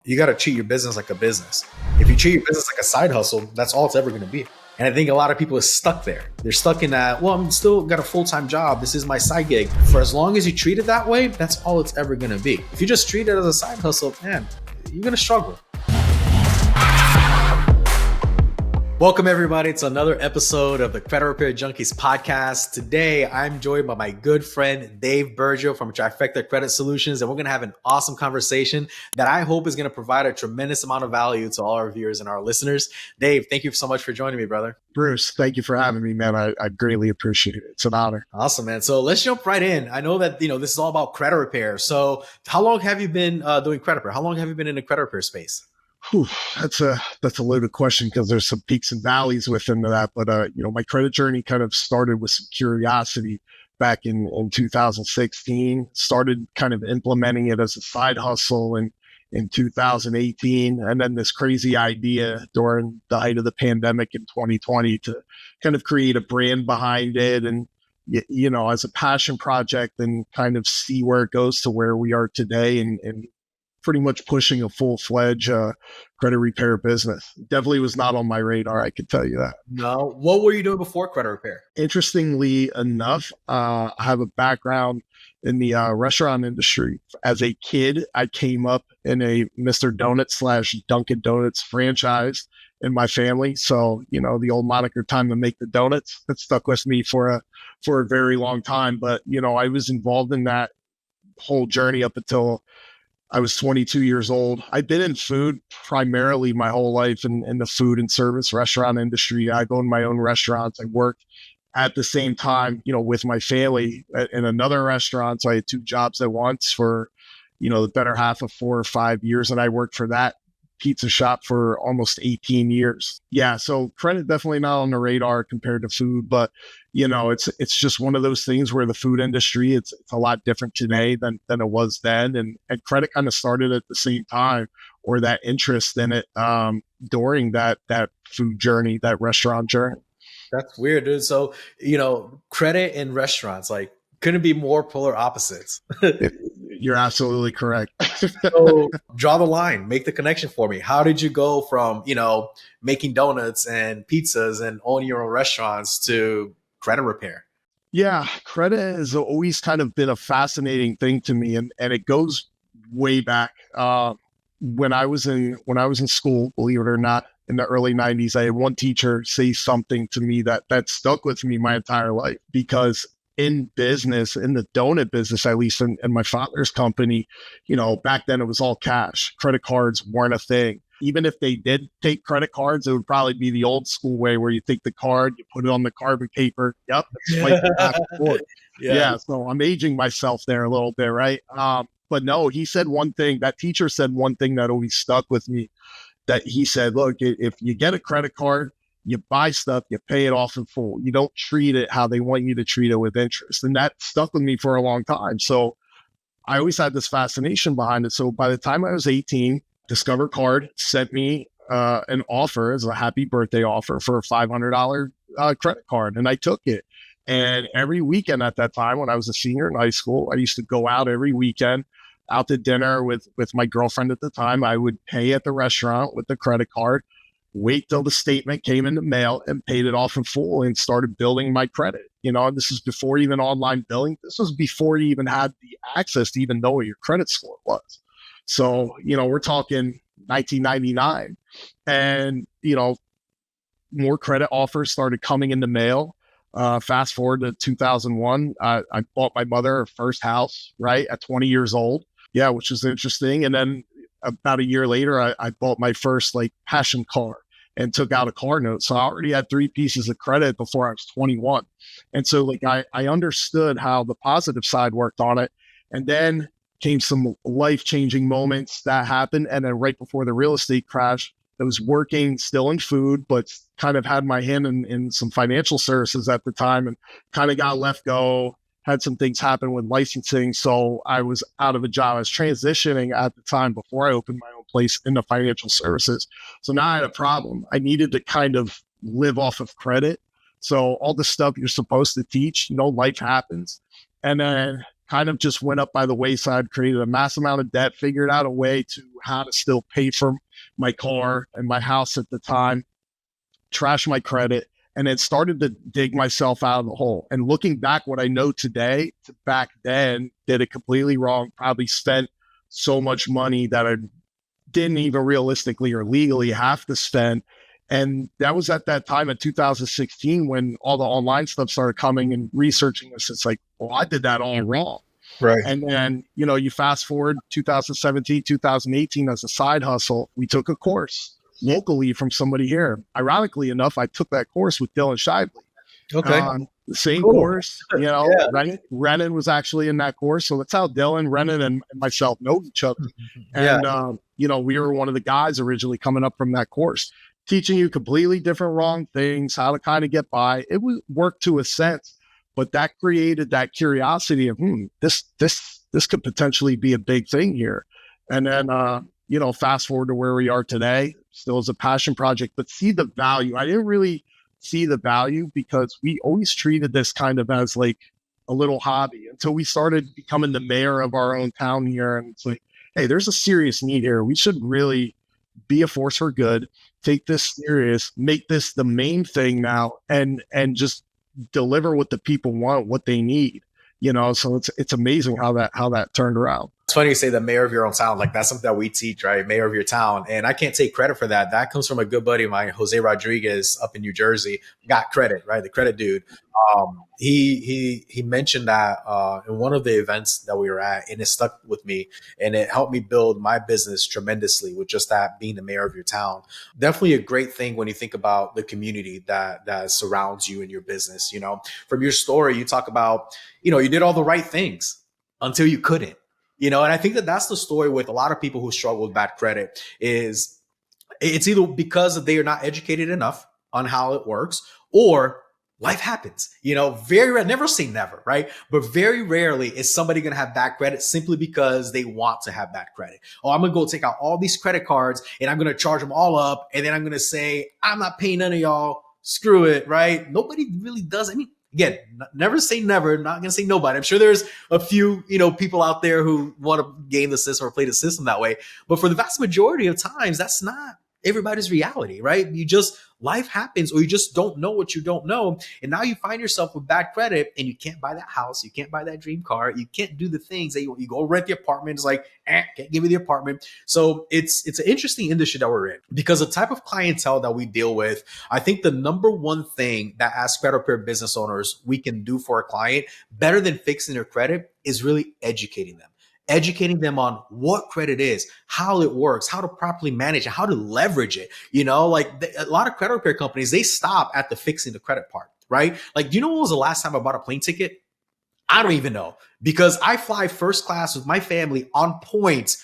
You got to treat your business like a business. If you treat your business like a side hustle, that's all it's ever going to be. And I think a lot of people are stuck there. They're stuck in that, well, I'm still got a full-time job. This is my side gig. For as long as you treat it that way, that's all it's ever going to be. If you just treat it as a side hustle, man, you're going to struggle. Welcome, everybody, to another episode of the Credit Repair Junkies podcast. Today, I'm joined by my good friend, Dave Burgio from Trifecta Credit Solutions, and we're going to have an awesome conversation that I hope is going to provide a tremendous amount of value to all our viewers and our listeners. Dave, thank you so much for joining me, brother. Bruce, thank you for having me, man. I greatly appreciate it. It's an honor. Awesome, man. So let's jump right in. I know that, this is all about credit repair. So how long have you been doing credit repair? How long have you been in the credit repair space? Whew, that's a loaded question because there's some peaks and valleys within that. But my credit journey kind of started with some curiosity back in 2016. Started kind of implementing it as a side hustle in 2018, and then this crazy idea during the height of the pandemic in 2020 to kind of create a brand behind it and as a passion project and kind of see where it goes to where we are today and pretty much pushing a full-fledged credit repair business. Definitely was not on my radar, I could tell you that. No. What were you doing before credit repair? Interestingly enough, I have a background in the restaurant industry. As a kid, I came up in a Mr. Donut / Dunkin' Donuts franchise in my family. So, the old moniker "time to make the donuts" that stuck with me for a very long time. But, I was involved in that whole journey up until I was 22 years old. I've been in food primarily my whole life in the food and service restaurant industry. I've owned my own restaurants. I worked at the same time, with my family in another restaurant. So I had two jobs at once for, the better half of 4 or 5 years. And I worked for that pizza shop for almost 18 years. Yeah. So credit definitely not on the radar compared to food, but it's just one of those things where the food industry, it's a lot different today than it was then. And credit kind of started at the same time, or that interest in it during that food journey, that restaurant journey. That's weird, dude. So, credit and restaurants, couldn't be more polar opposites. You're absolutely correct. So draw the line, make the connection for me. How did you go from, making donuts and pizzas and owning your own restaurants to credit repair? Yeah, credit has always kind of been a fascinating thing to me. And it goes way back. When I was in school, believe it or not, in the early 90s, I had one teacher say something to me that stuck with me my entire life, because in business, in the donut business, at least in my father's company, back then it was all cash. Credit cards weren't a thing. Even if they did take credit cards, it would probably be the old school way where you take the card, you put it on the carbon paper. Yep. Swipe it back and forth. Yeah. So I'm aging myself there a little bit, right? But no, he said one thing, that teacher said one thing that always stuck with me, that he said, look, if you get a credit card, you buy stuff, you pay it off in full. You don't treat it how they want you to treat it, with interest. And that stuck with me for a long time. So I always had this fascination behind it. So by the time I was 18, Discover Card sent me an offer as a happy birthday offer for a $500 credit card. And I took it. And every weekend at that time, when I was a senior in high school, I used to go out every weekend, out to dinner with my girlfriend at the time. I would pay at the restaurant with the credit card, wait till the statement came in the mail, and paid it off in full and started building my credit. This is before even online billing. This was before you even had the access to even know what your credit score was. So, we're talking 1999, and, more credit offers started coming in the mail. Fast forward to 2001, I bought my mother her first house, right, at 20 years old. Yeah, which was interesting. And then about a year later, I bought my first passion car and took out a car note. So I already had 3 pieces of credit before I was 21. And so I understood how the positive side worked on it. And then came some life-changing moments that happened. And then right before the real estate crash, I was working still in food, but kind of had my hand in some financial services at the time, and kind of got let go. Had some things happen with licensing. So I was out of a job. I was transitioning at the time before I opened my own place into financial services. So now I had a problem. I needed to kind of live off of credit. So all the stuff you're supposed to teach, life happens. And then kind of just went up by the wayside, created a mass amount of debt, figured out a way to how to still pay for my car and my house at the time, trash my credit, and then started to dig myself out of the hole. And looking back, what I know today to back then, did it completely wrong, probably spent so much money that I didn't even realistically or legally have to spend. And that was at that time in 2016 when all the online stuff started coming and researching this. It's like, well, I did that all wrong. Right. And then, you fast forward 2017, 2018 as a side hustle, we took a course locally from somebody here. Ironically enough, I took that course with Dylan Shively. Okay. The same Cool. course, Yeah. Renan was actually in that course. So that's how Dylan, Renan, and myself know each other. Yeah. And, we were one of the guys originally coming up from that course, teaching you completely different wrong things, how to kind of get by. It would work to a sense, but that created that curiosity of, this could potentially be a big thing here. And then, fast forward to where we are today, still as a passion project, but see the value. I didn't really see the value because we always treated this kind of as like a little hobby until we started becoming the mayor of our own town here. And it's like, hey, there's a serious need here. We should really be a force for good, take this serious, make this the main thing now, and just deliver what the people want, what they need. So it's amazing how that turned around. It's funny you say the mayor of your own town. Like that's something that we teach, right? Mayor of your town. And I can't take credit for that. That comes from a good buddy of mine, Jose Rodriguez up in New Jersey. Got credit, right? The credit dude. He mentioned that in one of the events that we were at, and it stuck with me, and it helped me build my business tremendously with just that being the mayor of your town. Definitely a great thing when you think about the community that surrounds you and your business. From your story, you talk about, you did all the right things until you couldn't. And I think that that's the story with a lot of people who struggle with bad credit is it's either because they are not educated enough on how it works or life happens, very never say never, right? But very rarely is somebody going to have bad credit simply because they want to have bad credit. Oh, I'm going to go take out all these credit cards and I'm going to charge them all up. And then I'm going to say, I'm not paying none of y'all. Screw it, right? Nobody really does. I mean, again, never say never. Not going to say nobody. I'm sure there's a few, people out there who want to game the system or play the system that way. But for the vast majority of times, that's not everybody's reality, right? Life happens, or you just don't know what you don't know. And now you find yourself with bad credit and you can't buy that house. You can't buy that dream car. You can't do the things that you go rent the apartment. It's like, can't give you the apartment. So it's an interesting industry that we're in because the type of clientele that we deal with, I think the number one thing that as credit repair business owners, we can do for a client better than fixing their credit is really educating them on what credit is, how it works, how to properly manage it, how to leverage it. A lot of credit repair companies, they stop at the fixing the credit part, right? Like, do you know when was the last time I bought a plane ticket? I don't even know because I fly first class with my family on points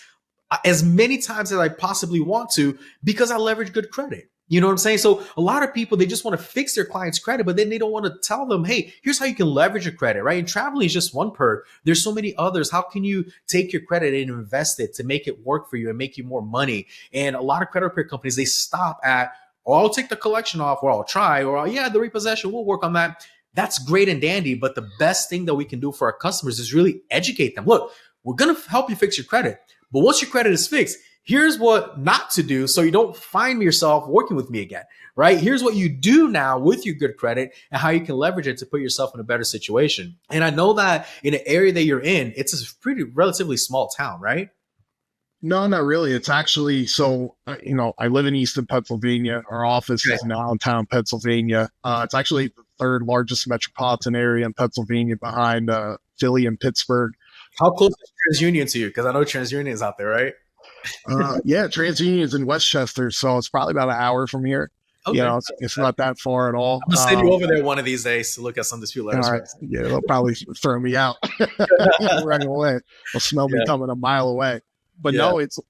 as many times as I possibly want to because I leverage good credit. You know what I'm saying? So a lot of people, they just want to fix their client's credit, but then they don't want to tell them, hey, here's how you can leverage your credit, right? And traveling is just one perk. There's so many others. How can you take your credit and invest it to make it work for you and make you more money? And a lot of credit repair companies, they stop at, I'll take the collection off, or I'll try, or the repossession, we'll work on that. That's great and dandy. But the best thing that we can do for our customers is really educate them. Look, we're going to help you fix your credit. But once your credit is fixed, here's what not to do so you don't find yourself working with me again, right? Here's what you do now with your good credit and how you can leverage it to put yourself in a better situation. And I know that in an area that you're in, it's a pretty relatively small town, right? No, not really. It's actually, I live in Easton, Pennsylvania. Our office is in Allentown, Pennsylvania. It's actually the third largest metropolitan area in Pennsylvania behind Philly and Pittsburgh. How close is TransUnion to you? Because I know TransUnion is out there, right? TransUnion is in Westchester, so it's probably about an hour from here. Okay. It's not that far at all. I'm gonna send you over there one of these days to look at some dispute letters. All right. Yeah, they'll probably throw me out right away. They'll smell me coming a mile away. But no, it's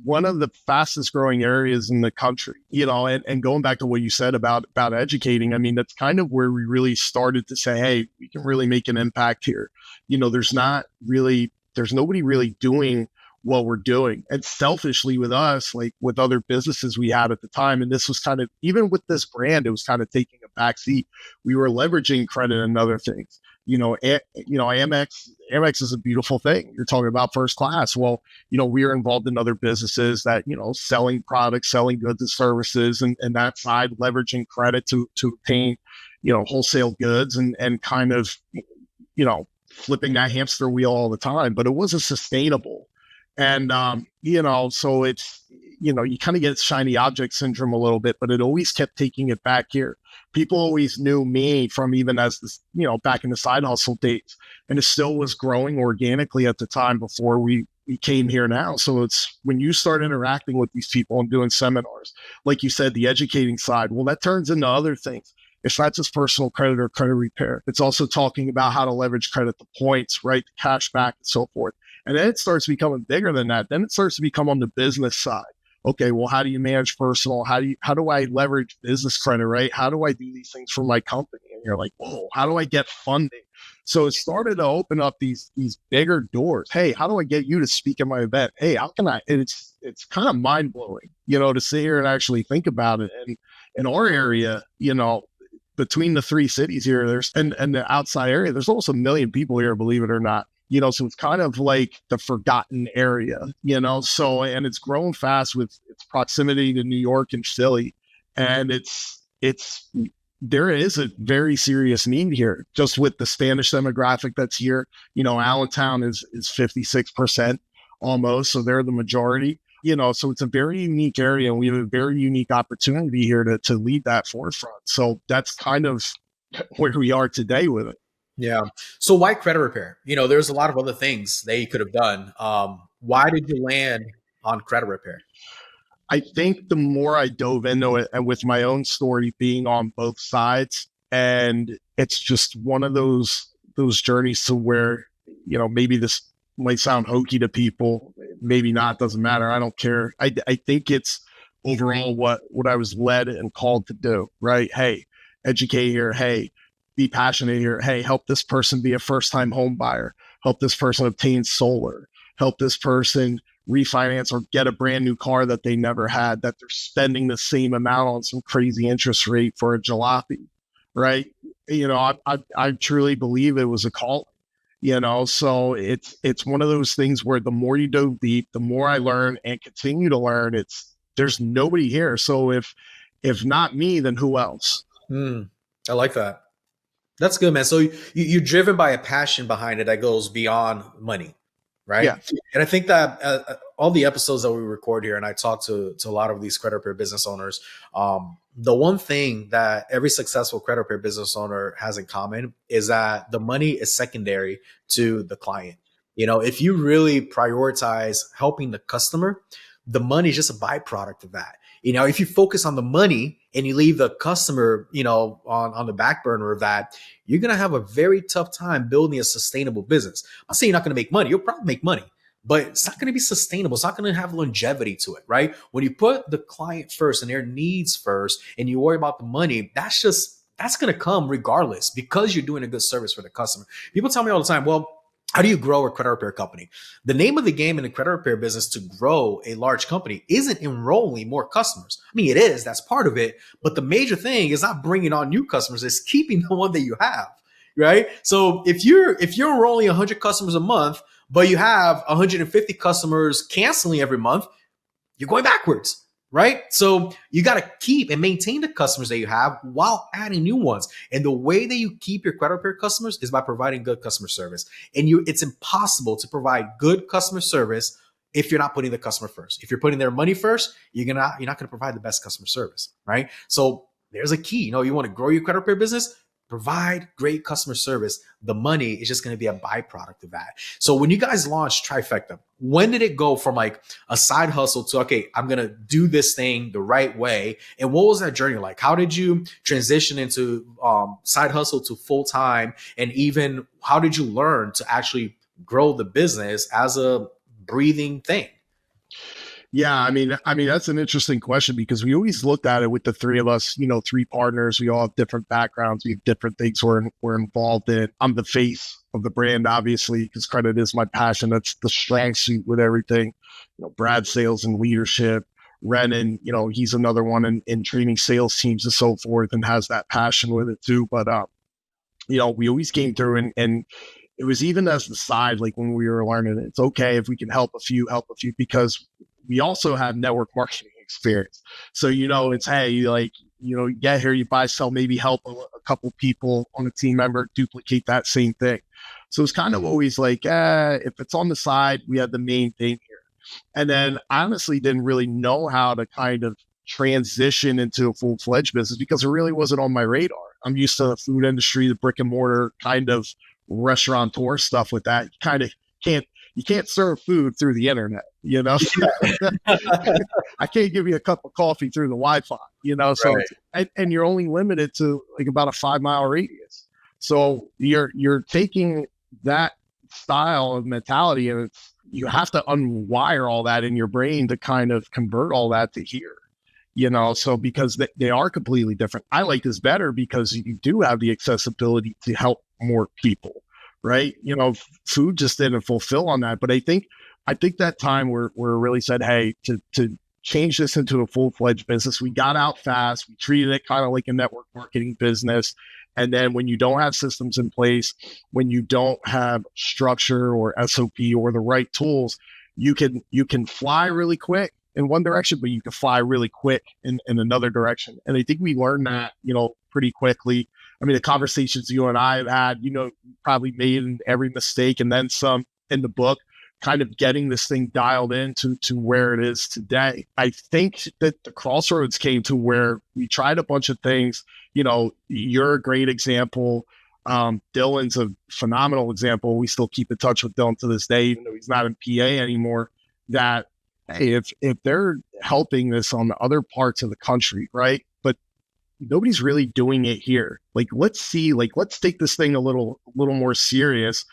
one of the fastest growing areas in the country, and going back to what you said about educating, I mean, that's kind of where we really started to say, hey, we can really make an impact here. There's nobody really doing what we're doing. And selfishly with us, like with other businesses we had at the time, and this was kind of, even with this brand, it was kind of taking a backseat. We were leveraging credit and other things. Amex is a beautiful thing. You're talking about first class. Well, we are involved in other businesses that, selling products, selling goods and services, and that side leveraging credit to obtain, wholesale goods and kind of, flipping that hamster wheel all the time, but it wasn't sustainable. And, so it's, you kind of get shiny object syndrome a little bit, but it always kept taking it back here. People always knew me from even as this, back in the side hustle days, and it still was growing organically at the time before we came here now. So it's when you start interacting with these people and doing seminars, like you said, the educating side, well, that turns into other things. It's not just personal credit or credit repair. It's also talking about how to leverage credit, the points, right? The cash back and so forth. And then it starts becoming bigger than that. Then it starts to become on the business side. Okay, well, how do you manage personal? How do I leverage business credit, right? How do I do these things for my company? And you're like, whoa, how do I get funding? So it started to open up these bigger doors. Hey, how do I get you to speak at my event? Hey, how can I? And it's kind of mind blowing, to sit here and actually think about it. And in our area, between the three cities here, and the outside area, there's almost 1 million people here, believe it or not. So it's kind of like the forgotten area, so, and it's growing fast with its proximity to New York and Philly. And there is a very serious need here just with the Spanish demographic that's here. Allentown is 56% almost. So they're the majority, so it's a very unique area, and we have a very unique opportunity here to lead that forefront. So that's kind of where we are today with it. Yeah. So why credit repair? There's a lot of other things that you could have done. Why did you land on credit repair? I think the more I dove into it, and with my own story being on both sides, and it's just one of those journeys to where, maybe this might sound hokey to people, maybe not, doesn't matter. I don't care. I think it's overall what I was led and called to do, right? Hey, educate here. Hey, be passionate here. Hey, help this person be a first-time home buyer. Help this person obtain solar. Help this person refinance or get a brand new car that they never had, that they're spending the same amount on some crazy interest rate for a jalopy, right? I truly believe it was a call. So it's one of those things where the more you dove deep, the more I learn and continue to learn. There's nobody here. So if not me, then who else? I like that. That's good, man. So you're driven by a passion behind it that goes beyond money, right? Yeah. And I think that all the episodes that we record here, and I talk to a lot of these credit repair business owners, the one thing that every successful credit repair business owner has in common is that the money is secondary to the client. If you really prioritize helping the customer, the money is just a byproduct of that. If you focus on the money and you leave the customer, on the back burner of that, you're going to have a very tough time building a sustainable business. I'm not saying you're not going to make money. You'll probably make money, but it's not going to be sustainable. It's not going to have longevity to it, right? When you put the client first and their needs first and you worry about the money, that's going to come regardless because you're doing a good service for the customer. People tell me all the time, well, how do you grow a credit repair company? The name of the game in the credit repair business to grow a large company isn't enrolling more customers. I mean, it is, that's part of it. But the major thing is not bringing on new customers, it's keeping the one that you have, right? So if you're enrolling 100 customers a month, but you have 150 customers canceling every month, you're going backwards. Right? So you got to keep and maintain the customers that you have while adding new ones. And the way that you keep your credit repair customers is by providing good customer service. And it's impossible to provide good customer service if you're not putting the customer first. If you're putting their money first, you're not going to provide the best customer service, right? So there's a key. You want to grow your credit repair business, provide great customer service. The money is just going to be a byproduct of that. So when you guys launched Trifecta, when did it go from like a side hustle to, okay, I'm going to do this thing the right way? And what was that journey like? How did you transition into side hustle to full time? And even how did you learn to actually grow the business as a breathing thing? Yeah, I mean, that's an interesting question because we always looked at it with the three of us, three partners. We all have different backgrounds. We have different things we're involved in. I'm the face of the brand, obviously, because credit is my passion. That's the strong suit with everything. Brad, sales and leadership. Renan, he's another one in training sales teams and so forth and has that passion with it too. But we always came through, and it was even as the side, like when we were learning, it's okay if we can help a few, because we also have network marketing experience. So, it's, hey, like, you get here, you buy, sell, maybe help a couple people on a team member duplicate that same thing. So it's kind of always like, if it's on the side, we have the main thing here. And then I honestly didn't really know how to kind of transition into a full-fledged business because it really wasn't on my radar. I'm used to the food industry, the brick and mortar kind of restaurateur stuff with that. You can't serve food through the internet. I can't give you a cup of coffee through the Wi-Fi. So Right. and you're only limited to like about a 5-mile radius. So you're taking that style of mentality, and you have to unwire all that in your brain to kind of convert all that to here. So because they are completely different. I like this better because you do have the accessibility to help more people, right? Food just didn't fulfill on that. But I think that time where it really said, hey, to change this into a full-fledged business, we got out fast. We treated it kind of like a network marketing business. And then when you don't have systems in place, when you don't have structure or SOP or the right tools, you can fly really quick in one direction, but you can fly really quick in another direction. And I think we learned that, pretty quickly. I mean, the conversations you and I have had, probably made every mistake and then some in the book, kind of getting this thing dialed in to where it is today. I think that the crossroads came to where we tried a bunch of things. You're a great example. Dylan's a phenomenal example. We still keep in touch with Dylan to this day, even though he's not in PA anymore. That, hey, if they're helping this on the other parts of the country, right? But nobody's really doing it here. Like, let's take this thing a little more serious.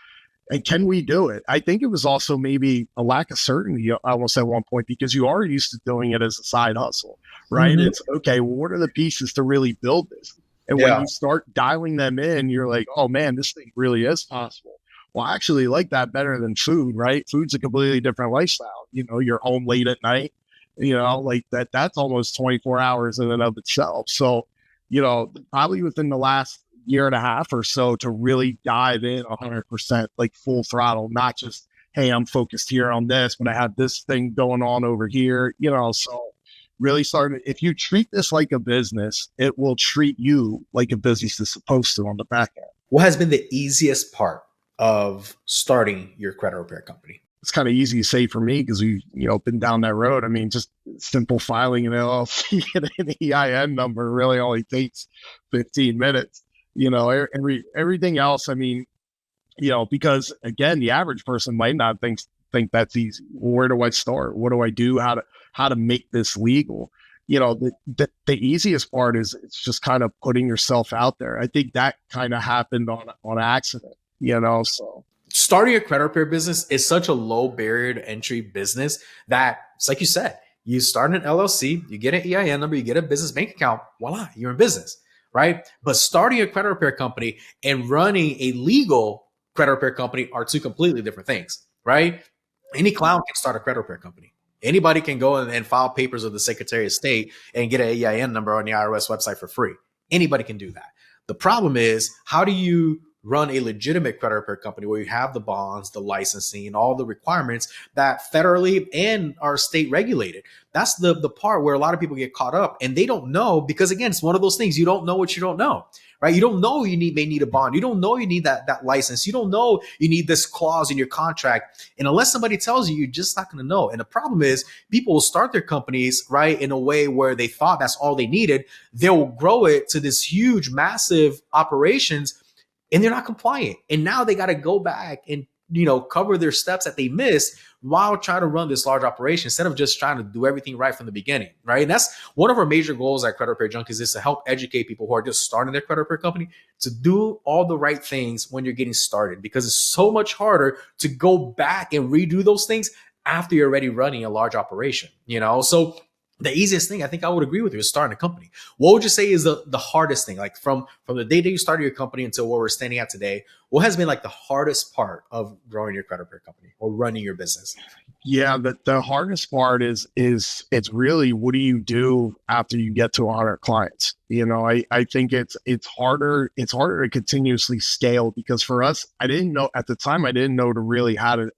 And can we do it? I think it was also maybe a lack of certainty almost at one point, because you are used to doing it as a side hustle, right? Mhm. It's okay. Well, what are the pieces to really build this? And when Yeah. you start dialing them in, you're like, oh man, this thing really is possible. Well, I actually like that better than food, right? Food's a completely different lifestyle. You're home late at night, like that's almost 24 hours in and of itself. So, probably within the last year and a half or so to really dive in 100%, like full throttle, not just, hey, I'm focused here on this, but I have this thing going on over here, so really started, if you treat this like a business, it will treat you like a business is supposed to on the back end. What has been the easiest part of starting your credit repair company? It's kind of easy to say for me because we've been down that road. I mean, just simple filing an LLC and an EIN number really only takes 15 minutes. Everything else. I mean, because again, the average person might not think that's easy. Where do I start? What do I do? How to make this legal? The easiest part is it's just kind of putting yourself out there. I think that kind of happened on accident. So. Starting a credit repair business is such a low barrier to entry business that it's like you said, you start an LLC, you get an EIN number, you get a business bank account, voila, you're in business, right? But starting a credit repair company and running a legal credit repair company are two completely different things, right? Any clown can start a credit repair company. Anybody can go and file papers with the Secretary of State and get an EIN number on the IRS website for free. Anybody can do that. The problem is, how do you run a legitimate credit repair company where you have the bonds, the licensing, and all the requirements that federally and are state regulated? That's the part where a lot of people get caught up and they don't know, because again, it's one of those things, you don't know what you don't know, right? You don't know you may need a bond. You don't know you need that license. You don't know you need this clause in your contract. And unless somebody tells you, you're just not going to know. And the problem is, people will start their companies, right, in a way where they thought that's all they needed. They'll grow it to this huge, massive operations, and they're not compliant. And now they got to go back and, cover their steps that they missed while trying to run this large operation instead of just trying to do everything right from the beginning, right? And that's one of our major goals at Credit Repair Junkies, is to help educate people who are just starting their credit repair company to do all the right things when you're getting started, because it's so much harder to go back and redo those things after you're already running a large operation, So the easiest thing, I think I would agree with you, is starting a company. What would you say is the hardest thing? Like from the day that you started your company until where we're standing at today, what has been like the hardest part of growing your credit repair company or running your business? Yeah, the hardest part is it's really what do you do after you get to 100 clients? I think it's harder to continuously scale because for us, I didn't know at the time, I didn't know to really how to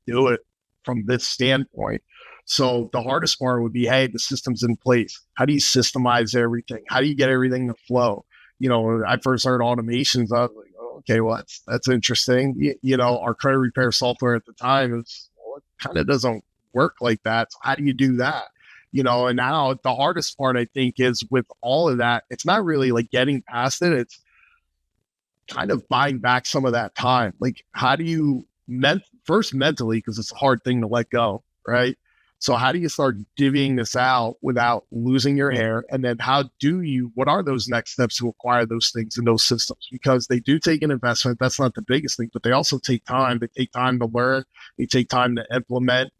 do it from this standpoint. So the hardest part would be, hey, the system's in place. How do you systemize everything? How do you get everything to flow? I first heard automations. I was like, oh, okay, well, that's interesting. Our credit repair software at the time is kind of doesn't work like that. So how do you do that? And now the hardest part I think is with all of that, it's not really like getting past it. It's kind of buying back some of that time. Like, how do you first mentally, because it's a hard thing to let go, right? So how do you start divvying this out without losing your hair? And then what are those next steps to acquire those things in those systems? Because they do take an investment. That's not the biggest thing, but they also take time. They take time to learn. They take time to implement.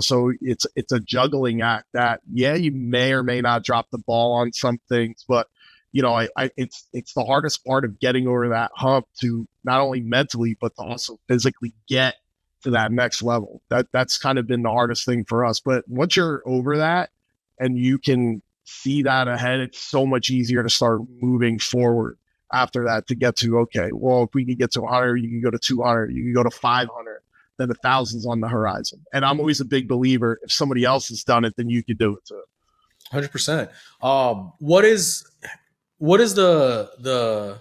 So it's a juggling act that, yeah, you may or may not drop the ball on some things, but it's the hardest part of getting over that hump to not only mentally, but to also physically get to that next level. That's kind of been the hardest thing for us. But once you're over that and you can see that ahead, it's so much easier to start moving forward after that to get to, okay, well, if we can get to 100, you can go to 200, you can go to 500, then 1,000's on the horizon. And I'm always a big believer, if somebody else has done it, then you can do it too. 100%. What is the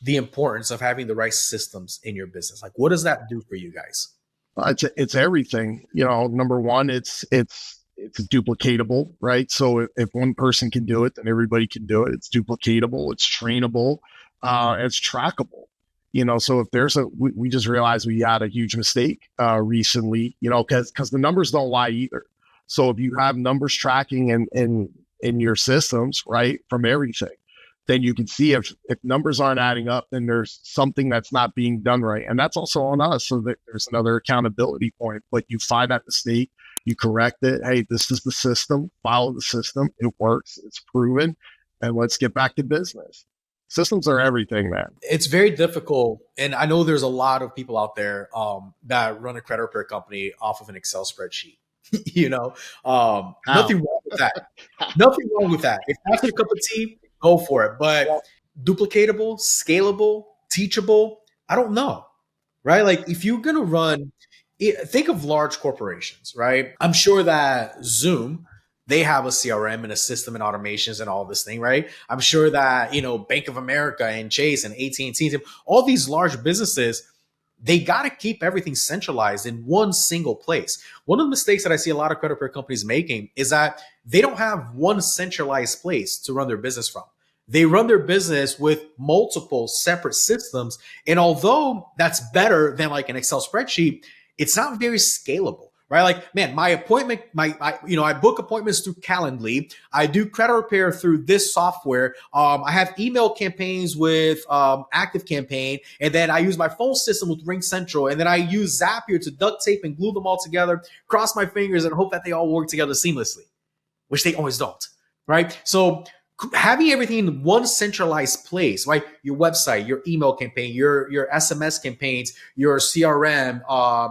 importance of having the right systems in your business? Like, what does that do for you guys? It's everything. Number one, it's duplicatable, right? So if one person can do it, then everybody can do it. It's duplicatable, it's trainable, it's trackable. So if we just realized we had a huge mistake recently, because the numbers don't lie either. So if you have numbers tracking in your systems, right, from everything, then you can see if numbers aren't adding up, then there's something that's not being done right. And that's also on us. So that there's another accountability point. But you find that mistake, you correct it. Hey, this is the system, follow the system. It works, it's proven, and let's get back to business. Systems are everything, man. It's very difficult. And I know there's a lot of people out there that run a credit repair company off of an Excel spreadsheet. Nothing wrong with that. Nothing wrong with that. If that's your cup of tea, go for it. But duplicatable, scalable, teachable, I don't know, right? Like if you're going to think of large corporations, right? I'm sure that Zoom, they have a CRM and a system and automations and all this thing, right? I'm sure that, Bank of America and Chase and AT&T, all these large businesses, they got to keep everything centralized in one single place. One of the mistakes that I see a lot of credit repair companies making is that they don't have one centralized place to run their business from. They run their business with multiple separate systems. And although that's better than like an Excel spreadsheet, it's not very scalable. Right? Like, man, my appointment, I book appointments through Calendly. I do credit repair through this software. I have email campaigns with Active Campaign, and then I use my phone system with Ring Central, and then I use Zapier to duct tape and glue them all together, cross my fingers and hope that they all work together seamlessly, which they always don't, right? So having everything in one centralized place, right? Your website, your email campaign, your SMS campaigns, your CRM,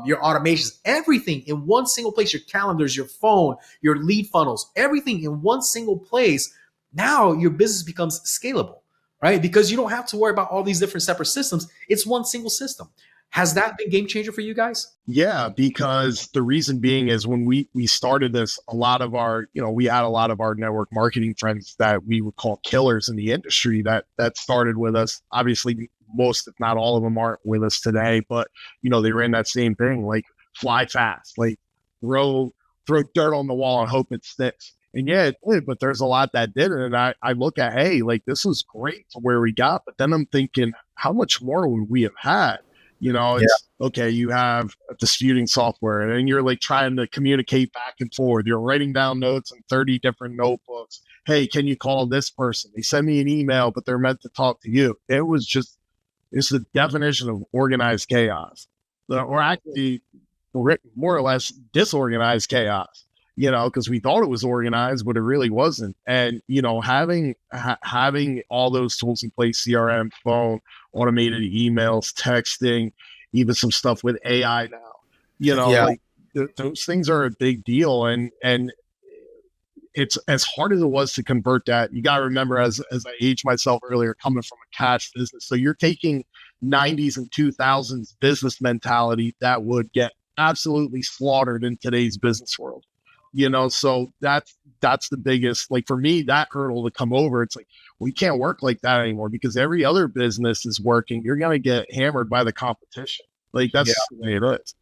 your automations, everything in one single place, your calendars, your phone, your lead funnels, everything in one single place. Now your business becomes scalable, right? Because you don't have to worry about all these different separate systems. It's one single system. Has that been game changer for you guys? Yeah, because the reason being is when we started this, a lot of our, we had a lot of our network marketing friends that we would call killers in the industry that started with us. Obviously, most, if not all of them aren't with us today, but, they ran that same thing, like fly fast, like throw dirt on the wall and hope it sticks. And yeah, it did, but there's a lot that didn't. And I look at, hey, like this was great to where we got, but then I'm thinking, how much more would we have had? It's okay. You have a disputing software and then you're like trying to communicate back and forth. You're writing down notes in 30 different notebooks. Hey, can you call this person? They send me an email, but they're meant to talk to you. It's the definition of organized chaos, or actually more or less disorganized chaos, because we thought it was organized, but it really wasn't. And, having all those tools in place, CRM, phone, automated emails, texting, even some stuff with AI now, like those things are a big deal. And it's as hard as it was to convert that. You got to remember, as I aged myself earlier, coming from a cash business, so you're taking 90s and 2000s business mentality that would get absolutely slaughtered in today's business world. So that's the biggest, like for me, that hurdle to come over. It's like, we can't work like that anymore because every other business is working. You're going to get hammered by the competition. Like that's the way it is.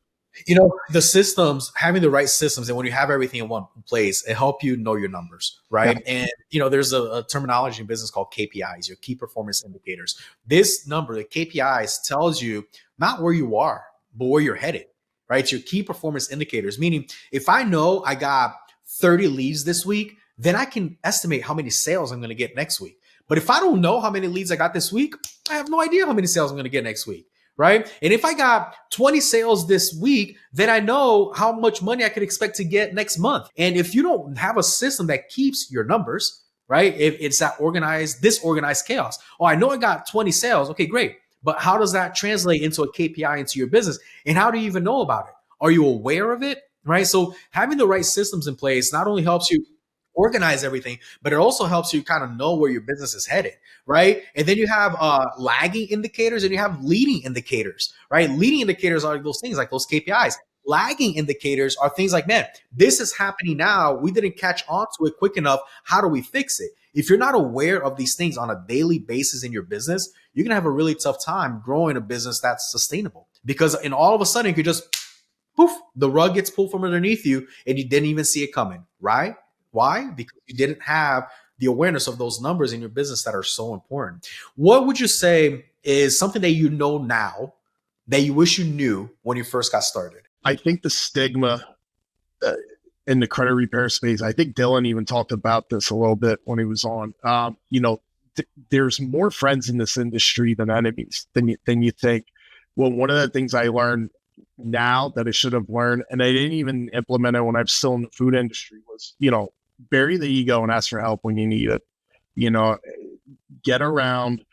The systems, having the right systems, and when you have everything in one place, it help you know your numbers, Yeah. right? And there's a terminology in business called KPIs, your key performance indicators. This number, the KPIs, tells you not where you are, but where you're headed, right? It's your key performance indicators. Meaning, if I know I got 30 leads this week, then I can estimate how many sales I'm going to get next week. But if I don't know how many leads I got this week, I have no idea how many sales I'm going to get next week. Right. And if I got 20 sales this week, then I know how much money I could expect to get next month. And if you don't have a system that keeps your numbers, right? If it's that disorganized chaos. Oh, I know I got 20 sales. Okay, great. But how does that translate into a KPI into your business? And how do you even know about it? Are you aware of it? Right. So having the right systems in place not only helps you organize everything, but it also helps you kind of know where your business is headed, right? And then you have lagging indicators and you have leading indicators, right? Leading indicators are those things like those KPIs. Lagging indicators are things like, man, this is happening now. We didn't catch on to it quick enough. How do we fix it? If you're not aware of these things on a daily basis in your business, you're going to have a really tough time growing a business that's sustainable because in all of a sudden you could just poof, the rug gets pulled from underneath you and you didn't even see it coming, right? Why? Because you didn't have the awareness of those numbers in your business that are so important. What would you say is something that you know now that you wish you knew when you first got started? I think the stigma uh, in the credit repair space, I think Dylan even talked about this a little bit when he was on. There's more friends in this industry than enemies than you think. Well, one of the things I learned now that I should have learned, and I didn't even implement it when I'm still in the food industry, was, bury the ego and ask for help when you need it. You know, get around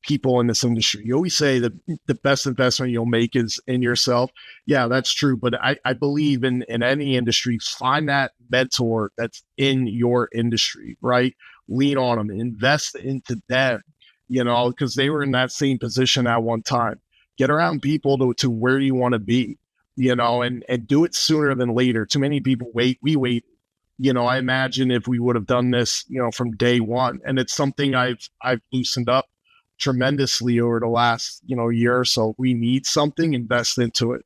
people in this industry. You always say that the best investment you'll make is in yourself. Yeah, that's true. But I believe in any industry, find that mentor that's in your industry, right? Lean on them, invest into them, because they were in that same position at one time. Get around people to where you want to be, and do it sooner than later. Too many people wait. We wait. I imagine if we would have done this, from day one, and it's something I've loosened up tremendously over the last year or so. We need something, invest into it.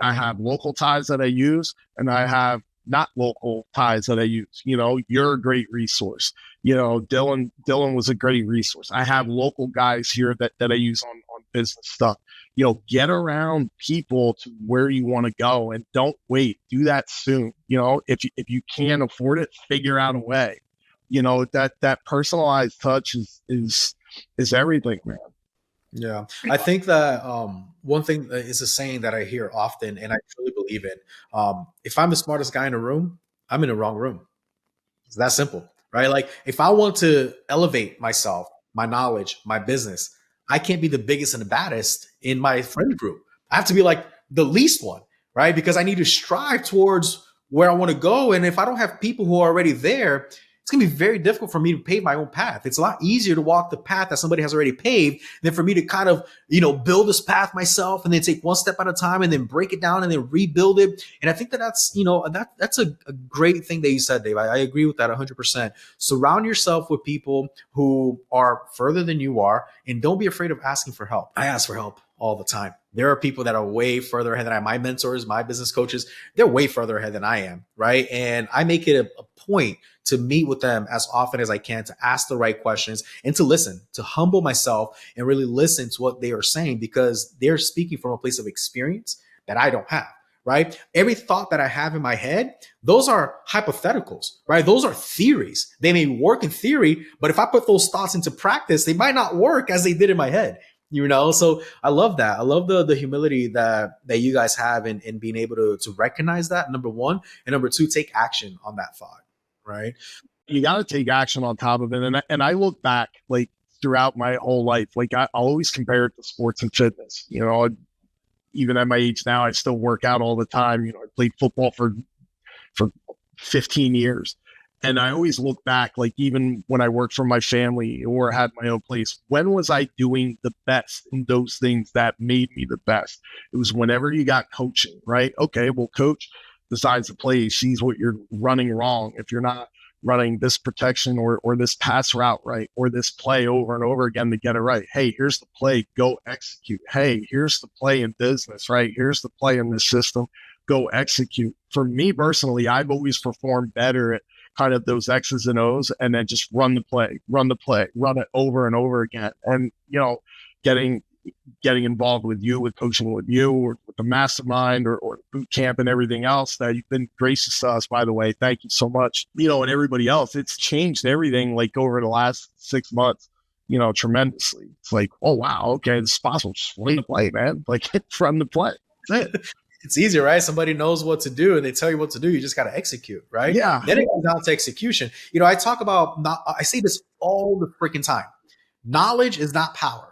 I have local ties that I use, and I have not local ties that I use. You're a great resource. Dylan was a great resource. I have local guys here that I use on business stuff. Get around people to where you want to go, and don't wait. Do that soon. If you can't afford it, figure out a way. That personalized touch is everything, man. Yeah, I think that one thing is a saying that I hear often, and I truly believe it. If I'm the smartest guy in the room, I'm in the wrong room. It's that simple, right? Like if I want to elevate myself, my knowledge, my business, I can't be the biggest and the baddest in my friend group. I have to be like the least one, right? Because I need to strive towards where I want to go. And if I don't have people who are already there, it's going to be very difficult for me to pave my own path. It's a lot easier to walk the path that somebody has already paved than for me to kind of, build this path myself and then take one step at a time and then break it down and then rebuild it. And I think that's a great thing that you said, Dave. I agree with that 100%. Surround yourself with people who are further than you are, and don't be afraid of asking for help. I ask for help all the time. There are people that are way further ahead than I am. My mentors, my business coaches, they're way further ahead than I am, right? And I make it a point to meet with them as often as I can, to ask the right questions and to listen, to humble myself and really listen to what they are saying, because they're speaking from a place of experience that I don't have, right? Every thought that I have in my head, those are hypotheticals, right? Those are theories. They may work in theory, but if I put those thoughts into practice, they might not work as they did in my head. So I love that. I love the humility that you guys have in being able to recognize that, number one, and number two, take action on that thought, right? You got to take action on top of it. And I look back, like, throughout my whole life, like I'll always compare it to sports and fitness. even at my age now, I still work out all the time. I played football for 15 years. And I always look back, like even when I worked for my family or had my own place, when was I doing the best in those things that made me the best? It was whenever you got coaching, right? Okay, well, coach decides the play, sees what you're running wrong. If you're not running this protection or this pass route right, or this play over and over again to get it right. Hey, here's the play, go execute. Hey, here's the play in business, right? Here's the play in this system, go execute. For me personally, I've always performed better at kind of those X's and O's, and then just run the play, run it over and over again. And, getting involved with you, with coaching with you, or with the mastermind or boot camp and everything else that you've been gracious to us, by the way. Thank you so much. And everybody else, it's changed everything like over the last 6 months, tremendously. It's like, oh, wow, okay, this is possible. Just run the play, man. Like, run the play. That's it. It's easy, right? Somebody knows what to do and they tell you what to do. You just got to execute, right? Yeah. Then it comes down to execution. I talk about, I say this all the freaking time. Knowledge is not power.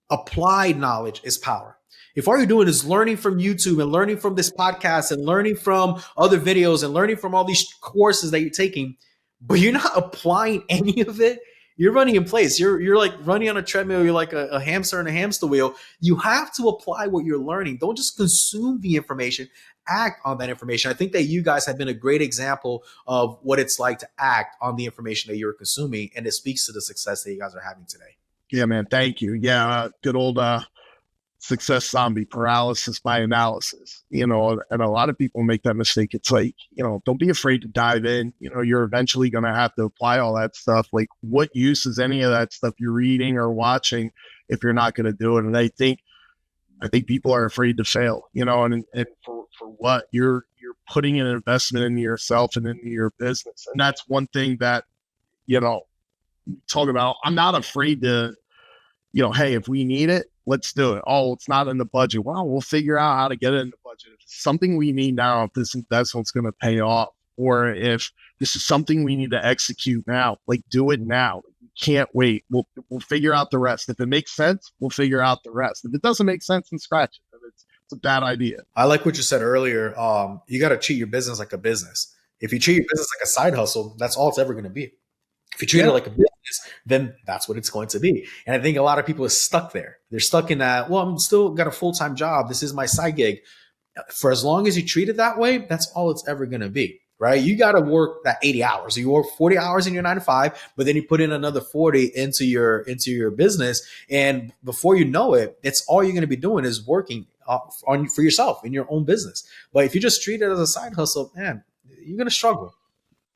Applied knowledge is power. If all you're doing is learning from YouTube and learning from this podcast and learning from other videos and learning from all these courses that you're taking, but you're not applying any of it, you're running in place. You're like running on a treadmill. You're like a hamster in a hamster wheel. You have to apply what you're learning. Don't just consume the information. Act on that information. I think that you guys have been a great example of what it's like to act on the information that you're consuming, and it speaks to the success that you guys are having today. Yeah, man. Thank you. Yeah, good old success zombie, paralysis by analysis. And a lot of people make that mistake. It's like, don't be afraid to dive in. You're eventually going to have to apply all that stuff. Like, what use is any of that stuff you're reading or watching if you're not going to do it? And I think people are afraid to fail, and for what you're putting an investment into yourself and into your business. And that's one thing that, talk about. I'm not afraid to, hey, if we need it, let's do it. Oh, it's not in the budget. Well, we'll figure out how to get it in the budget. If it's something we need now, if this investment's going to pay off, or if this is something we need to execute now, like, do it now. We can't wait. We'll figure out the rest. If it makes sense, we'll figure out the rest. If it doesn't make sense, then scratch it. It's a bad idea. I like what you said earlier. You got to treat your business like a business. If you treat your business like a side hustle, that's all it's ever going to be. If you treat it like a business, then that's what it's going to be. And I think a lot of people are stuck there. They're stuck in that, well, I'm still got a full-time job. This is my side gig. For as long as you treat it that way, that's all it's ever going to be, right? You got to work that 80 hours. You work 40 hours in your 9 to 5, but then you put in another 40 into your business. And before you know it, it's all you're going to be doing is working for yourself in your own business. But if you just treat it as a side hustle, man, you're going to struggle.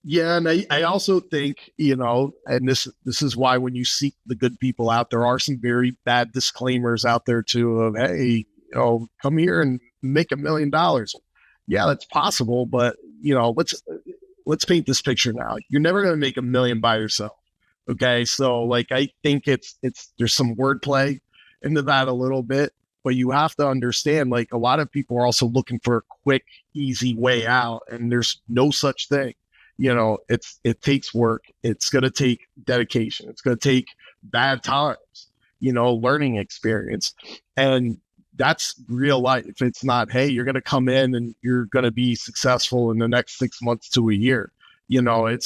Yeah, and I also think, and this is why when you seek the good people out, there are some very bad disclaimers out there too of, hey, come here and make $1 million. Yeah, that's possible, but let's paint this picture now. You're never going to make $1 million by yourself. Okay, so like, I think it's there's some wordplay into that a little bit, but you have to understand, like, a lot of people are also looking for a quick, easy way out, and there's no such thing. It takes work. It's going to take dedication. It's going to take bad times, learning experience. And that's real life. It's not, hey, you're going to come in and you're going to be successful in the next 6 months to a year. You got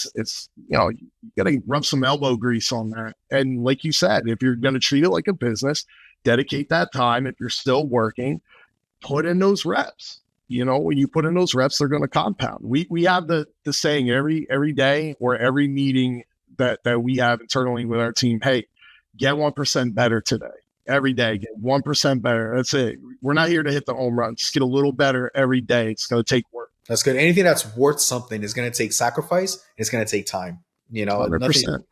to rub some elbow grease on that. And like you said, if you're going to treat it like a business, dedicate that time. If you're still working, put in those reps. When you put in those reps, they're going to compound. We have the saying every day or every meeting that we have internally with our team, hey, get 1% better today. Every day, get 1% better. That's it. We're not here to hit the home run. Just get a little better every day. It's going to take work. That's good. Anything that's worth something is going to take sacrifice. It's going to take time. 100%. Nothing in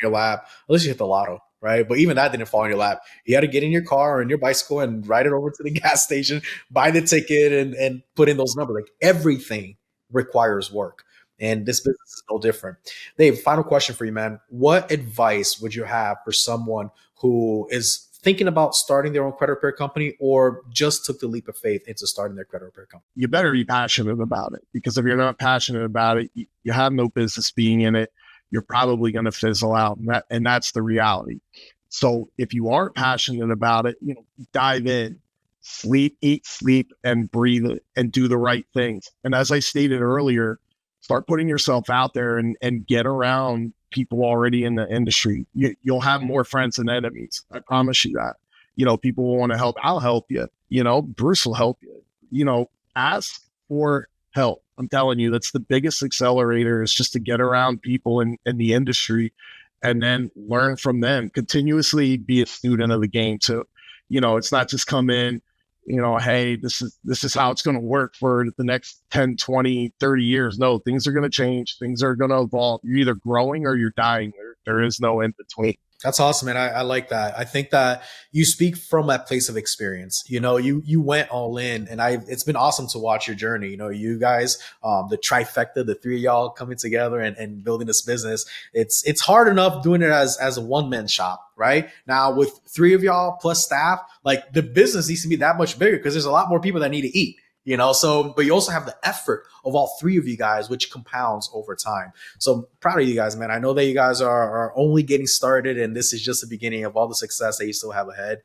your lap, unless you hit the lotto. Right. But even that didn't fall in your lap. You had to get in your car or in your bicycle and ride it over to the gas station, buy the ticket and put in those numbers. Like, everything requires work. And this business is no different. Dave, final question for you, man. What advice would you have for someone who is thinking about starting their own credit repair company or just took the leap of faith into starting their credit repair company? You better be passionate about it, because if you're not passionate about it, you have no business being in it. You're probably going to fizzle out. And that's the reality. So if you are passionate about it, dive in, sleep, eat, sleep, and breathe and do the right things. And as I stated earlier, start putting yourself out there and get around people already in the industry. You'll have more friends than enemies. I promise you that. People will want to help. I'll help you. Bruce will help you. Ask for help. I'm telling you, that's the biggest accelerator, is just to get around people in the industry and then learn from them. Continuously be a student of the game too. It's not just come in, hey, this is how it's going to work for the next 10, 20, 30 years. No, things are going to change. Things are going to evolve. You're either growing or you're dying. There is no in between. That's awesome, man. I like that. I think that you speak from that place of experience. You went all in, and it's been awesome to watch your journey. You guys, the trifecta, the three of y'all coming together and building this business. It's hard enough doing it as a one-man shop, right? Now with three of y'all plus staff, like the business needs to be that much bigger because there's a lot more people that need to eat. So, but you also have the effort of all three of you guys, which compounds over time. So I'm proud of you guys, man. I know that you guys are only getting started, and this is just the beginning of all the success that you still have ahead.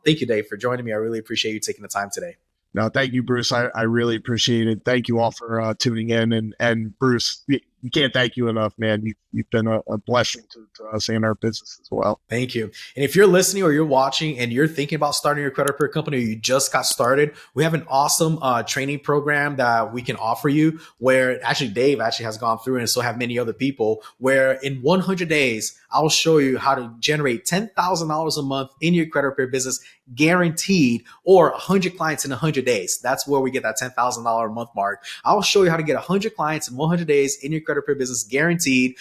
Thank you, Dave, for joining me. I really appreciate you taking the time today. No, thank you, Bruce. I really appreciate it. Thank you all for tuning in. And Bruce, we can't thank you enough, man. You've been a blessing to us and our business as well. Thank you. And if you're listening or you're watching and you're thinking about starting your credit repair company, or you just got started, we have an awesome training program that we can offer you, where actually Dave actually has gone through, and so have many other people, where in 100 days, I'll show you how to generate $10,000 a month in your credit repair business, guaranteed, or 100 clients in 100 days. That's where we get that $10,000 a month mark. I'll show you how to get 100 clients in 100 days in your credit repair business, guaranteed,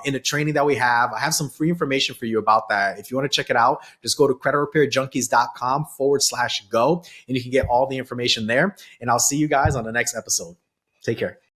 in the training that we have. I have some free information for you about that. If you want to check it out, just go to creditrepairjunkies.com/go, and you can get all the information there. And I'll see you guys on the next episode. Take care.